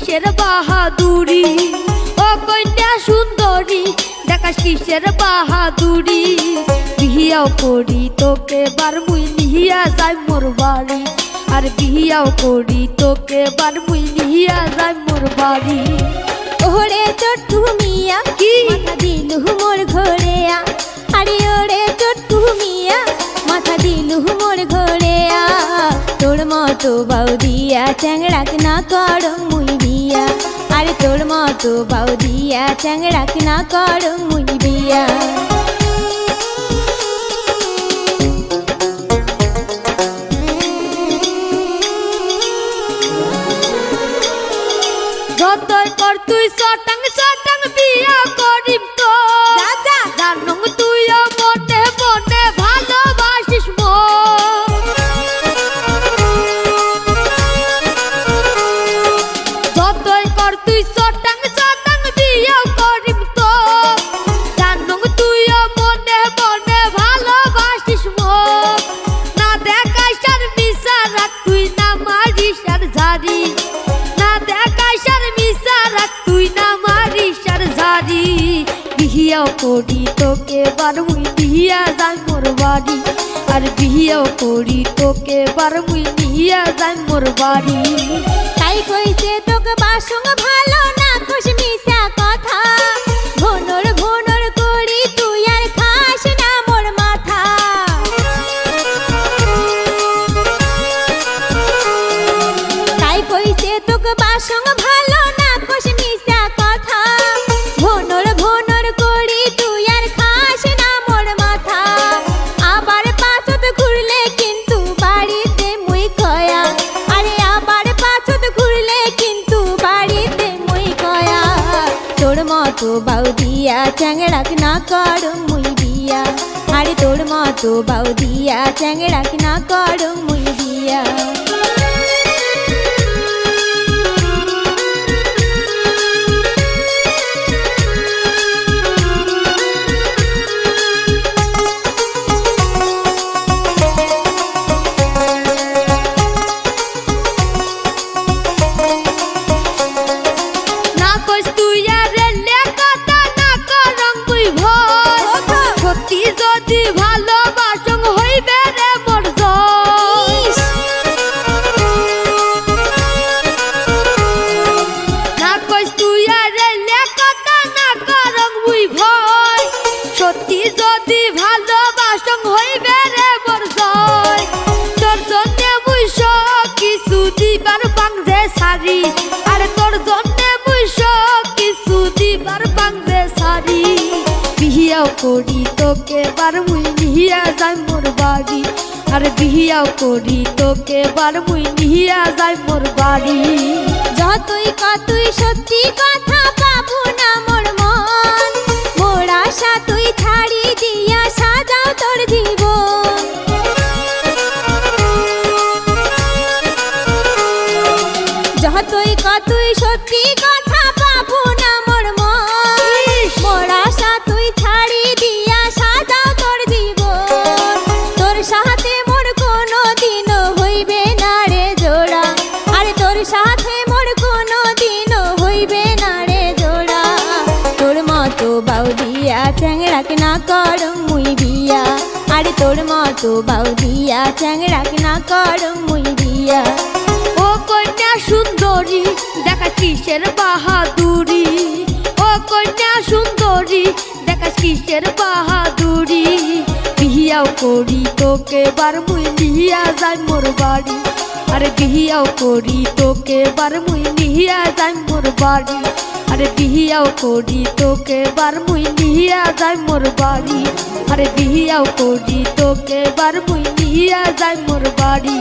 কিসের বাহাদুরি, ও কন্যা সুন্দরী দেখাস কিসের বাহাদুরি। বিহিয়াও করি তোকে বার মুই নিহিয়া যাই মোর বাড়ি, আর বিহিয়াও করি তোকে বার মুই নিহিয়া যাই মোর বাড়ি। ওরে চট্টু মিয়া কি মাথা দিলু মোর ঘরে আ, আরে ওরে চট্টু মিয়া মাথা দিলু মোর ঘরে আ। তোর মতো বাউদিয়া চ্যাংড়াক না কর মুই বিয়া, আরে তোর মতো বাউদিয়া চ্যাংড়াক না কর মুই বিয়া। যতই কর তুই চটাং চটাং বিয়া করিম তো, জানো তুইও মনে মনে ভালোবাসিস মোর। যতই কর তুই চটাং চটাং বিয়া করিম তো, জানো তুইও মনে মনে ভালোবাসিস মোর। না দেখাইস আর মিশা রাখ তুই না মারিস আর ঝাড়ি, না দেখাইস আর মিশা রাখ তুই না মারিস আর ঝাড়ি। বিহিয়াও করি তোকে বার মুই নিহিয়া যাই মোর বাড়ি, আর বিহিয়াও করি তোকে বার মুই নিহিয়া যাই মোর বাড়ি। তাই কইছে তোকে বাসং ভালো না খুশ মিশা কথা, ভনর ভনর করি তুই আর খাস না মোর মাথা। তাই কইছে তোকে বাসং ভালো না খুশ মিশা কথা, ভনর ভনর করি তুই আর খাস না মোর মাথা। আবার পাছত ঘুরলে কিন্তু বাড়িতে মুই কয়া, আরে আবার পাছত ঘুরলে কিন্তু বাড়িতে মুই কয়া। তোর মতো বাউদিয়া চ্যাংড়াক না কর মুই বিয়া, আরে তোর মতো বাউদিয়া চ্যাংড়াক না কর মুই বিয়া। না কইস তুই আর এলে কথা না করং মুই ভয়, সত্যি যদি ভালোবাসং হইবে রে মোর জয়। না কইস তুই আর এলে কথা না করং মুই ভয়, সত্যি যদি ভালোবাসং হইবে রে মোর জয়। তোর জন্যে মুই সব কিছু দিবার বাংজে সারি, আরে তোর জন্যে মুই সব কিছু দিবার বাংজে সারি। বিহিয়াও করি তোকে বার মুই নিহিয়া যাই মোর বাড়ি, আরে বিহিয়াও করি তোকে বার মুই নিহিয়া যাই মোর বাড়ি। যতই কতই সত্যি কথা পাবো না মোর মন, মোর আশা তুই ছাড়ি দিয়া সাজাও তোর জীবন। যতই কতই সত্যি কথা পাবো না মোর মন, মোর আশা তুই ছাড়ি দিয়া সাজাও তোর জীবন। তোর সাথে মোর কোনো দিন হইবে না রে জোড়া, আরে তোর সাথে মোর কোনো দিন হইবে না রে জোড়া। তোর মতো বাউদিয়া চ্যাংড়াক না কর মুই বিয়া, আরে তোর মতো বাউদিয়া চ্যাংড়াক না কর মুই বিয়া। ও কন্যা সুন্দরী দেখাস কিসের বাহাদুরি, ও কন্যা সুন্দরী দেখাস কিসের বাহাদুরি। বিহিয়াও করি তোকে বার মুই নিহিয়া যাই মোর বাড়ি, আরে বিহিয়াও করি তোকে বার মুই নিহিয়া যাই মোর বাড়ি, আরে বিহিয়াও করি তোকে বার মুই নিহিয়া যাই মোর বাড়ি, আরে বিহিয়াও করি তোকে বার মুই নিহিয়া যাই মোর বাড়ি।